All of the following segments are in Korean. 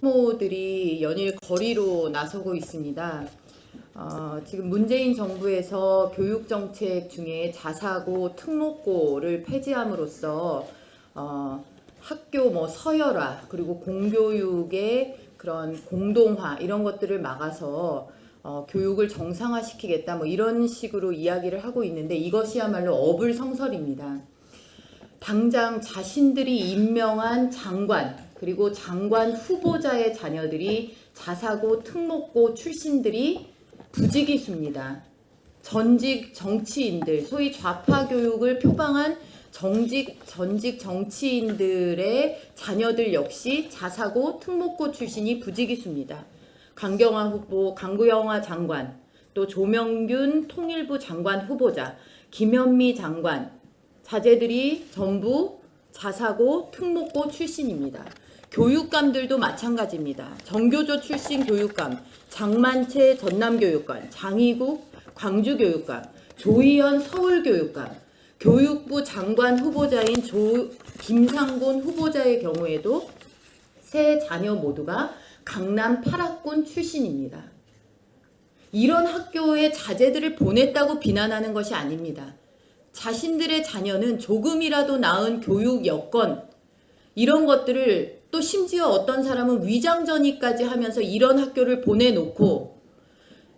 학부모들이 연일 거리로 나서고 있습니다. 지금 문재인 정부에서 교육정책 중에 자사고 특목고를 폐지함으로써 학교 서열화 그리고 공교육의 그런 공동화 이런 것들을 막아서 교육을 정상화시키겠다 이런 식으로 이야기를 하고 있는데 이것이야말로 어불성설입니다. 당장 자신들이 임명한 장관 그리고 장관 후보자의 자녀들이 자사고 특목고 출신들이 부지기수입니다. 전직 정치인들, 소위 좌파 교육을 표방한 전직 정치인들의 자녀들 역시 자사고 특목고 출신이 부지기수입니다. 강경화 후보, 강구영화 장관, 또 조명균 통일부 장관 후보자, 김현미 장관 자제들이 전부 자사고 특목고 출신입니다. 교육감들도 마찬가지입니다. 정교조 출신 교육감, 장만채 전남교육감, 장희국 광주교육감, 조희연 서울교육감, 교육부 장관 후보자인 김상곤 후보자의 경우에도 세 자녀 모두가 강남 8학군 출신입니다. 이런 학교에 자제들을 보냈다고 비난하는 것이 아닙니다. 자신들의 자녀는 조금이라도 나은 교육 여건 이런 것들을 또 심지어 어떤 사람은 위장전이까지 하면서 이런 학교를 보내놓고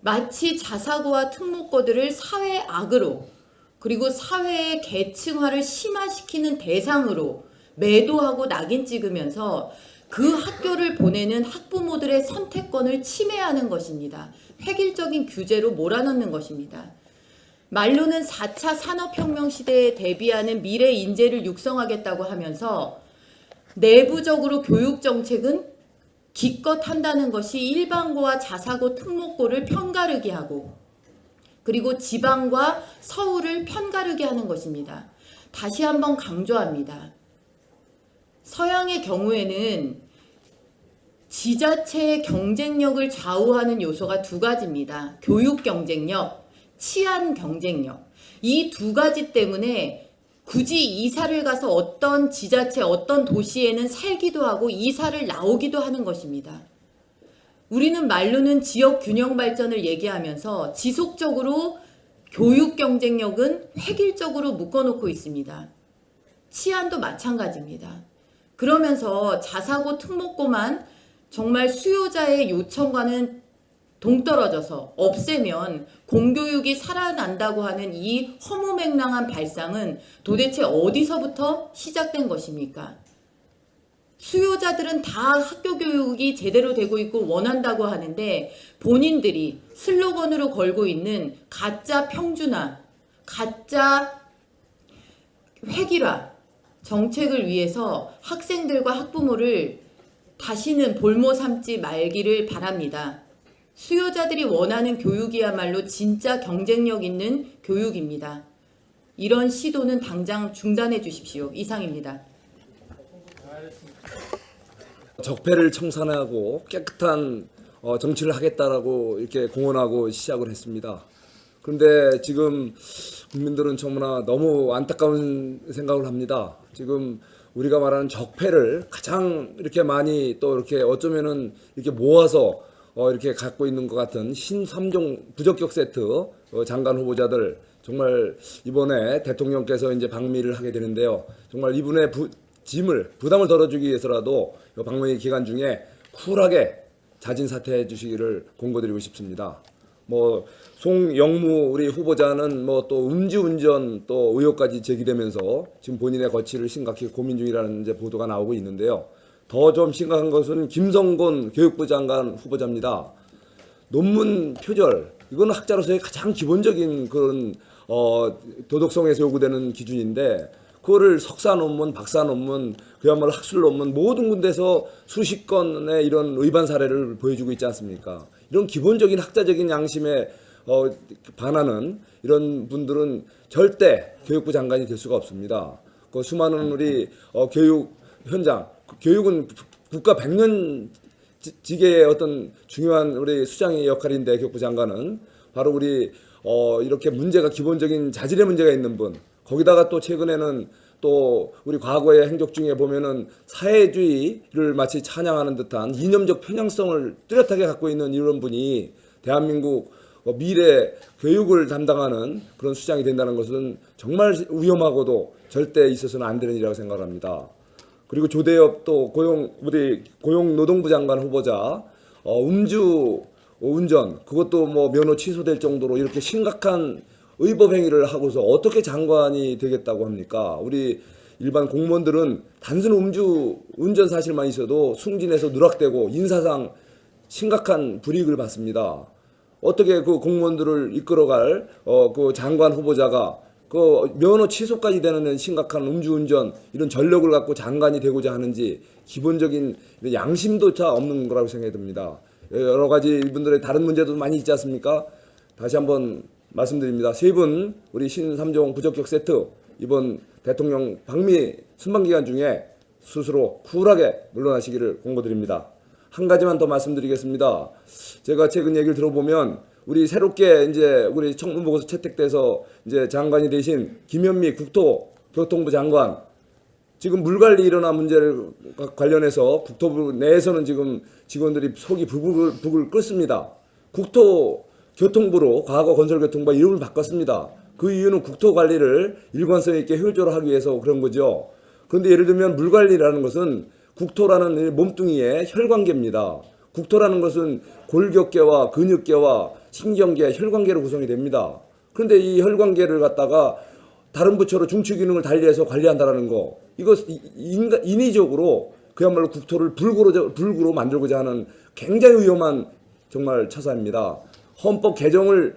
마치 자사고와 특목고들을 사회 악으로 그리고 사회의 계층화를 심화시키는 대상으로 매도하고 낙인 찍으면서 그 학교를 보내는 학부모들의 선택권을 침해하는 것입니다. 획일적인 규제로 몰아넣는 것입니다. 말로는 4차 산업혁명 시대에 대비하는 미래 인재를 육성하겠다고 하면서 내부적으로 교육정책은 기껏 한다는 것이 일반고와 자사고 특목고를 편가르게 하고 그리고 지방과 서울을 편가르게 하는 것입니다. 다시 한번 강조합니다. 서양의 경우에는 지자체의 경쟁력을 좌우하는 요소가 두 가지입니다. 교육 경쟁력, 치안 경쟁력. 이 두 가지 때문에 굳이 이사를 가서 어떤 지자체, 어떤 도시에는 살기도 하고 이사를 나오기도 하는 것입니다. 우리는 말로는 지역 균형 발전을 얘기하면서 지속적으로 교육 경쟁력은 획일적으로 묶어놓고 있습니다. 치안도 마찬가지입니다. 그러면서 자사고 특목고만 정말 수요자의 요청과는 동떨어져서 없애면 공교육이 살아난다고 하는 이 허무맹랑한 발상은 도대체 어디서부터 시작된 것입니까? 수요자들은 다 학교 교육이 제대로 되고 있고 원한다고 하는데 본인들이 슬로건으로 걸고 있는 가짜 평준화, 가짜 획일화 정책을 위해서 학생들과 학부모를 다시는 볼모 삼지 말기를 바랍니다. 수요자들이 원하는 교육이야말로 진짜 경쟁력 있는 교육입니다. 이런 시도는 당장 중단해 주십시오. 이상입니다. 적폐를 청산하고 깨끗한 정치를 하겠다라고 이렇게 공언하고 시작을 했습니다. 그런데 지금 국민들은 너무나 너무 안타까운 생각을 합니다. 지금 우리가 말하는 적폐를 가장 이렇게 많이 또 이렇게 어쩌면은 이렇게 모아서 이렇게 갖고 있는 것 같은 신삼종 부적격 세트 장관 후보자들 정말 이번에 대통령께서 이제 방미를 하게 되는데요. 정말 이분의 부담을 덜어주기 위해서라도 방미 기간 중에 쿨하게 자진 사퇴해 주시기를 공고드리고 싶습니다. 송영무 우리 후보자는 또 음주운전 또 의혹까지 제기되면서 지금 본인의 거취를 심각히 고민 중이라는 이제 보도가 나오고 있는데요. 더 좀 심각한 것은 김성곤 교육부 장관 후보자입니다. 논문 표절 이건 학자로서의 가장 기본적인 그런 도덕성에서 요구되는 기준인데 그거를 석사 논문, 박사 논문, 그야말로 학술 논문 모든 군데서 수십 건의 이런 의반 사례를 보여주고 있지 않습니까? 이런 기본적인 학자적인 양심에 반하는 이런 분들은 절대 교육부 장관이 될 수가 없습니다. 그 수많은 우리 교육 현장, 교육은 국가 백년 지계의 어떤 중요한 우리 수장의 역할인데 교육부 장관은 바로 우리 이렇게 문제가 기본적인 자질의 문제가 있는 분, 거기다가 또 최근에는 또 우리 과거의 행적 중에 보면은 사회주의를 마치 찬양하는 듯한 이념적 편향성을 뚜렷하게 갖고 있는 이런 분이 대한민국 미래 교육을 담당하는 그런 수장이 된다는 것은 정말 위험하고도 절대 있어서는 안 되는 일이라고 생각합니다. 그리고 조대엽 또 우리 고용노동부 장관 후보자 음주 운전 그것도 뭐 면허 취소될 정도로 이렇게 심각한 의법 행위를 하고서 어떻게 장관이 되겠다고 합니까? 우리 일반 공무원들은 단순 음주 운전 사실만 있어도 승진해서 누락되고 인사상 심각한 불이익을 받습니다. 어떻게 그 공무원들을 이끌어갈 그 장관 후보자가 그 면허 취소까지 되는 심각한 음주운전 이런 전력을 갖고 장관이 되고자 하는지 기본적인 양심조차 없는 거라고 생각이 듭니다. 여러 가지 이분들의 다른 문제도 많이 있지 않습니까? 다시 한번 말씀드립니다. 세 분 우리 신삼종 부적격 세트 이번 대통령 방미 순방 기간 중에 스스로 쿨하게 물러나시기를 공고드립니다. 한 가지만 더 말씀드리겠습니다. 제가 최근 얘기를 들어보면 우리 새롭게 이제 우리 청문보고서 채택돼서 이제 장관이 되신 김현미 국토교통부 장관 지금 물관리 일어난 문제를 관련해서 국토부 내에서는 지금 직원들이 속이 부글 끓습니다. 국토교통부로 과거 건설교통부가 이름을 바꿨습니다. 그 이유는 국토관리를 일관성 있게 효율적으로 하기 위해서 그런 거죠. 그런데 예를 들면 물관리라는 것은 국토라는 몸뚱이의 혈관계입니다. 국토라는 것은 골격계와 근육계와 신경계, 혈관계로 구성이 됩니다. 그런데 이 혈관계를 갖다가 다른 부처로 중추 기능을 달리해서 관리한다라는 거, 이거 인위적으로 그야말로 국토를 불구로 만들고자 하는 굉장히 위험한 정말 처사입니다. 헌법 개정을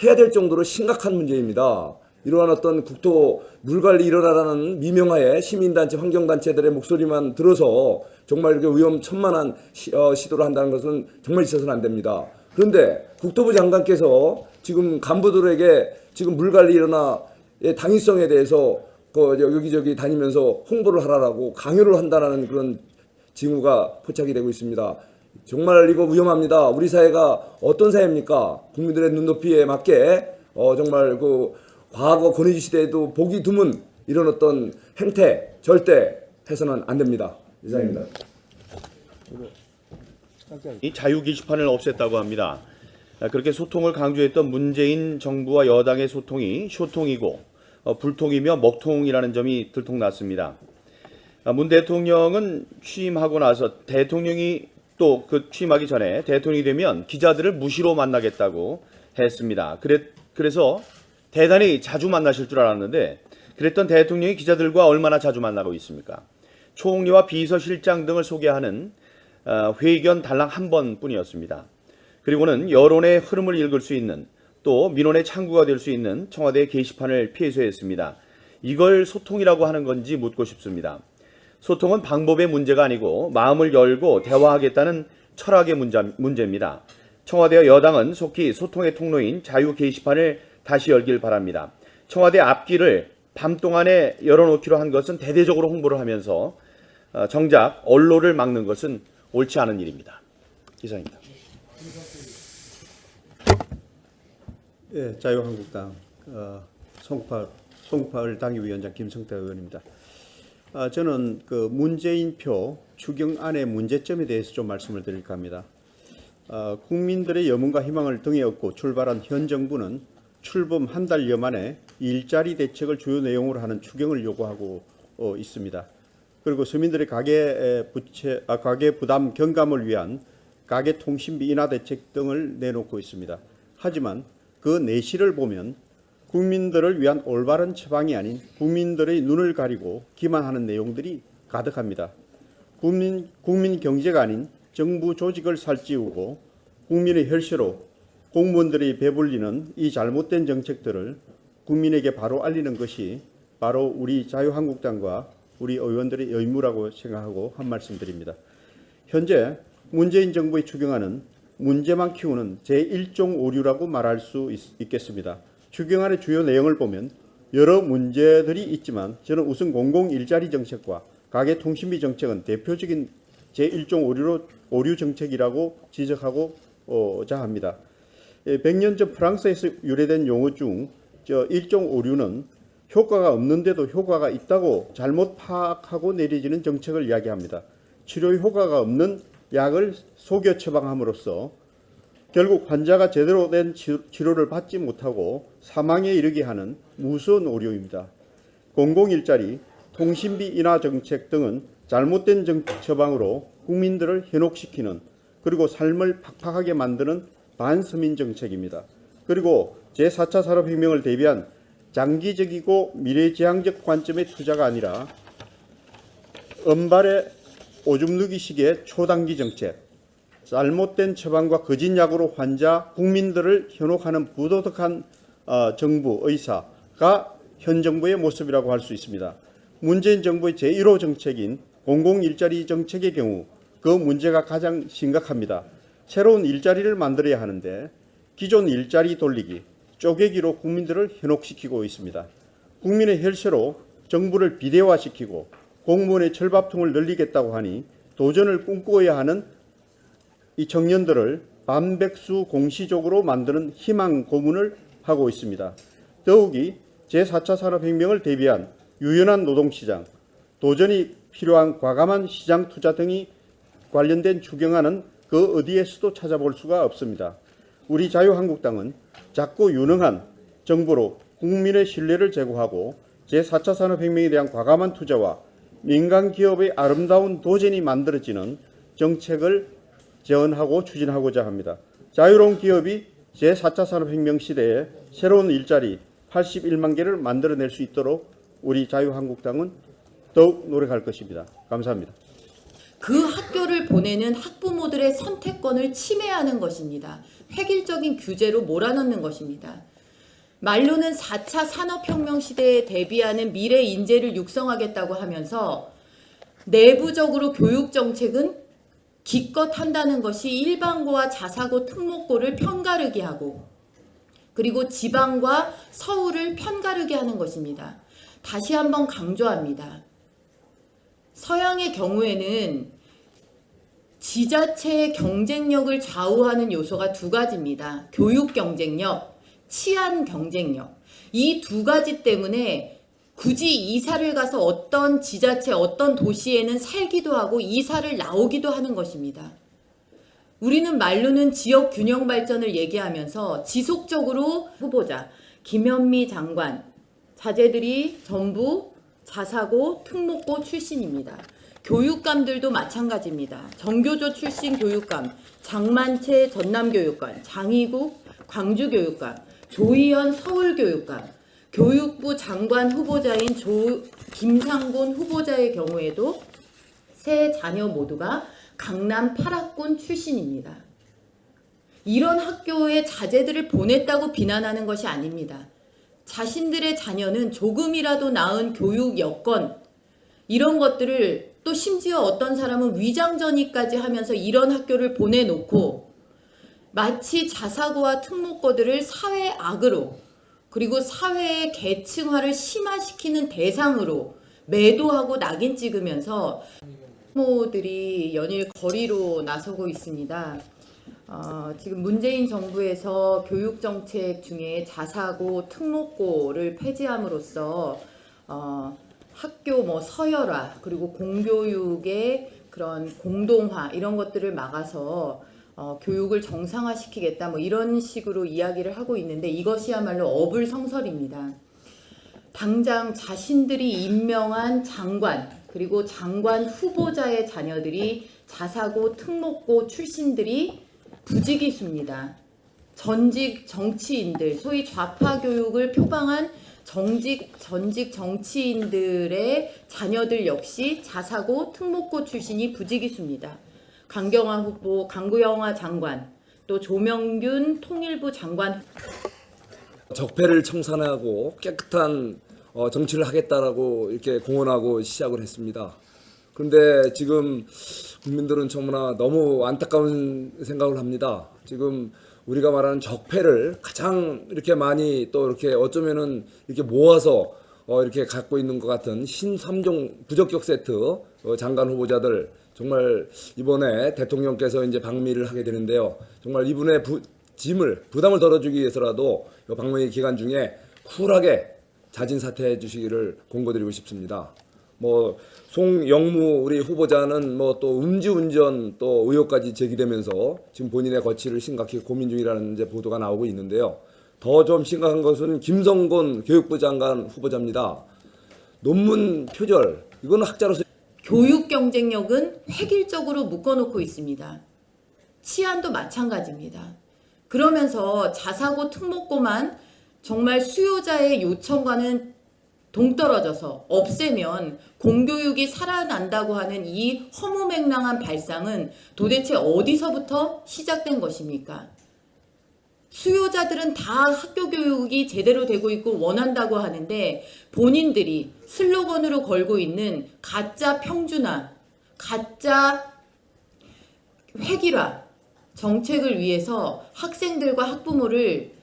해야 될 정도로 심각한 문제입니다. 이러한 어떤 국토 물관리 일어나라는 미명하에 시민단체, 환경단체들의 목소리만 들어서 정말 이렇게 위험천만한 시도를 한다는 것은 정말 있어서는 안 됩니다. 그런데 국토부 장관께서 지금 간부들에게 지금 물관리 일어나의 당위성에 대해서 여기저기 다니면서 홍보를 하라고 강요를 한다는 그런 징후가 포착이 되고 있습니다. 정말 이거 위험합니다. 우리 사회가 어떤 사회입니까? 국민들의 눈높이에 맞게 정말 그 과거 권위주의 시대에도 보기 드문 이런 어떤 행태 절대 해서는 안 됩니다. 이상입니다. 이 자유 게시판을 없앴다고 합니다. 그렇게 소통을 강조했던 문재인 정부와 여당의 소통이 쇼통이고 불통이며 먹통이라는 점이 들통났습니다. 문 대통령은 취임하고 나서 대통령이 또 그 취임하기 전에 대통령이 되면 기자들을 무시로 만나겠다고 했습니다. 그래서 대단히 자주 만나실 줄 알았는데 그랬던 대통령이 기자들과 얼마나 자주 만나고 있습니까? 총리와 비서실장 등을 소개하는 회견 달랑 한 번뿐이었습니다. 그리고는 여론의 흐름을 읽을 수 있는 또 민원의 창구가 될 수 있는 청와대 게시판을 폐쇄했습니다. 이걸 소통이라고 하는 건지 묻고 싶습니다. 소통은 방법의 문제가 아니고 마음을 열고 대화하겠다는 철학의 문제입니다. 청와대와 여당은 속히 소통의 통로인 자유 게시판을 다시 열길 바랍니다. 청와대 앞길을 밤 동안에 열어놓기로 한 것은 대대적으로 홍보를 하면서 정작 언론을 막는 것은 옳지 않은 일입니다. 이상입니다. 예, 자유한국당 송파을 당위위원장 김성태 의원입니다. 저는 그 문재인표 추경안의 문제점에 대해서 좀 말씀을 드릴까 합니다. 국민들의 염원과 희망을 등에 업고 출발한 현 정부는 출범 한 달여 만에 일자리 대책을 주요 내용으로 하는 추경을 요구하고 있습니다. 그리고 서민들의 가계 부담 경감을 위한 가계 통신비 인하 대책 등을 내놓고 있습니다. 하지만 그 내실을 보면 국민들을 위한 올바른 처방이 아닌 국민들의 눈을 가리고 기만하는 내용들이 가득합니다. 국민 경제가 아닌 정부 조직을 살찌우고 국민의 혈세로 공무원들이 배불리는 이 잘못된 정책들을 국민에게 바로 알리는 것이 바로 우리 자유한국당과 우리 의원들의 의무라고 생각하고 한 말씀 드립니다. 현재 문재인 정부의 추경안은 문제만 키우는 제1종 오류라고 말할 수 있겠습니다. 추경안의 주요 내용을 보면 여러 문제들이 있지만 저는 우선 공공일자리 정책과 가계통신비 정책은 대표적인 제1종 오류 정책이라고 지적하고자 합니다. 100년 전 프랑스에서 유래된 용어 중 1종 오류는 효과가 없는데도 효과가 있다고 잘못 파악하고 내려지는 정책을 이야기합니다. 치료 효과가 없는 약을 속여 처방함으로써 결국 환자가 제대로 된 치료를 받지 못하고 사망에 이르게 하는 무서운 오류입니다. 공공일자리, 통신비 인하 정책 등은 잘못된 처방으로 국민들을 현혹시키는 그리고 삶을 팍팍하게 만드는 반서민 정책입니다. 그리고 제4차 산업혁명을 대비한 장기적이고 미래지향적 관점의 투자가 아니라 은발의 오줌 누기식의 초단기 정책, 잘못된 처방과 거짓 약으로 환자, 국민들을 현혹하는 부도덕한 정부, 의사가 현 정부의 모습이라고 할 수 있습니다. 문재인 정부의 제1호 정책인 공공일자리 정책의 경우 그 문제가 가장 심각합니다. 새로운 일자리를 만들어야 하는데 기존 일자리 돌리기, 쪼개기로 국민들을 현혹시키고 있습니다. 국민의 혈세로 정부를 비대화시키고 공무원의 철밥통을 늘리겠다고 하니 도전을 꿈꾸어야 하는 이 청년들을 반백수 공시족으로 만드는 희망 고문을 하고 있습니다. 더욱이 제4차 산업혁명을 대비한 유연한 노동시장, 도전이 필요한 과감한 시장 투자 등이 관련된 추경안은 그 어디에서도 찾아볼 수가 없습니다. 우리 자유한국당은 작고 유능한 정부로 국민의 신뢰를 제고하고 제4차 산업혁명에 대한 과감한 투자와 민간 기업의 아름다운 도전이 만들어지는 정책을 제언하고 추진하고자 합니다. 자유로운 기업이 제4차 산업혁명 시대에 새로운 일자리 81만 개를 만들어낼 수 있도록 우리 자유한국당은 더욱 노력할 것입니다. 감사합니다. 그 학교를 보내는 학부모들의 선택권을 침해하는 것입니다. 획일적인 규제로 몰아넣는 것입니다. 말로는 4차 산업혁명 시대에 대비하는 미래 인재를 육성하겠다고 하면서 내부적으로 교육정책은 기껏 한다는 것이 일반고와 자사고 특목고를 편가르게 하고 그리고 지방과 서울을 편가르게 하는 것입니다. 다시 한번 강조합니다. 서양의 경우에는 지자체의 경쟁력을 좌우하는 요소가 두 가지입니다. 교육 경쟁력, 치안 경쟁력. 이 두 가지 때문에 굳이 이사를 가서 어떤 지자체, 어떤 도시에는 살기도 하고 이사를 나오기도 하는 것입니다. 우리는 말로는 지역 균형 발전을 얘기하면서 지속적으로 후보자, 김현미 장관, 자제들이 전부 자사고, 특목고 출신입니다. 교육감들도 마찬가지입니다. 정교조 출신 교육감, 장만채 전남교육감, 장희국 광주교육감, 조희연 서울교육감, 교육부 장관 후보자인 김상곤 후보자의 경우에도 세 자녀 모두가 강남 8학군 출신입니다. 이런 학교에 자제들을 보냈다고 비난하는 것이 아닙니다. 자신들의 자녀는 조금이라도 나은 교육 여건 이런 것들을 또 심지어 어떤 사람은 위장전이까지 하면서 이런 학교를 보내놓고 마치 자사고와 특목고들을 사회 악으로 그리고 사회의 계층화를 심화시키는 대상으로 매도하고 낙인 찍으면서 부모들이 연일 거리로 나서고 있습니다. 지금 문재인 정부에서 교육정책 중에 자사고, 특목고를 폐지함으로써 학교 서열화 그리고 공교육의 그런 공동화 이런 것들을 막아서 교육을 정상화시키겠다 이런 식으로 이야기를 하고 있는데 이것이야말로 어불성설입니다. 당장 자신들이 임명한 장관 그리고 장관 후보자의 자녀들이 자사고, 특목고 출신들이 부지기수입니다. 전직 정치인들, 소위 좌파 교육을 표방한 전직 정치인들의 자녀들 역시 자사고, 특목고 출신이 부지기수입니다. 강경화 후보, 강구영화 장관, 또 조명균 통일부 장관. 적폐를 청산하고 깨끗한 정치를 하겠다라고 이렇게 공언하고 시작을 했습니다. 그런데 지금 국민들은 정말 너무 안타까운 생각을 합니다. 지금 우리가 말하는 적폐를 가장 이렇게 많이 또 이렇게 어쩌면은 이렇게 모아서 이렇게 갖고 있는 것 같은 신삼종 부적격 세트 장관 후보자들 정말 이번에 대통령께서 이제 방미를 하게 되는데요. 정말 이분의 부담을 덜어주기 위해서라도 방미 기간 중에 쿨하게 자진 사퇴해 주시기를 공고드리고 싶습니다. 뭐 송영무 우리 후보자는 뭐 또 음주운전 또 의혹까지 제기되면서 지금 본인의 거취를 심각히 고민 중이라는 이제 보도가 나오고 있는데요. 더 좀 심각한 것은 김성곤 교육부 장관 후보자입니다. 논문 표절 이거는 학자로서 교육 경쟁력은 획일적으로 묶어놓고 있습니다. 치안도 마찬가지입니다. 그러면서 자사고 특목고만 정말 수요자의 요청과는 동떨어져서 없애면 공교육이 살아난다고 하는 이 허무맹랑한 발상은 도대체 어디서부터 시작된 것입니까? 수요자들은 다 학교 교육이 제대로 되고 있고 원한다고 하는데 본인들이 슬로건으로 걸고 있는 가짜 평준화, 가짜 획일화 정책을 위해서 학생들과 학부모를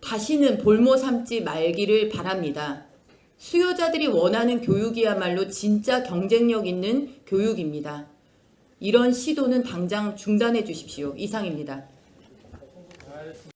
다시는 볼모 삼지 말기를 바랍니다. 수요자들이 원하는 교육이야말로 진짜 경쟁력 있는 교육입니다. 이런 시도는 당장 중단해 주십시오. 이상입니다.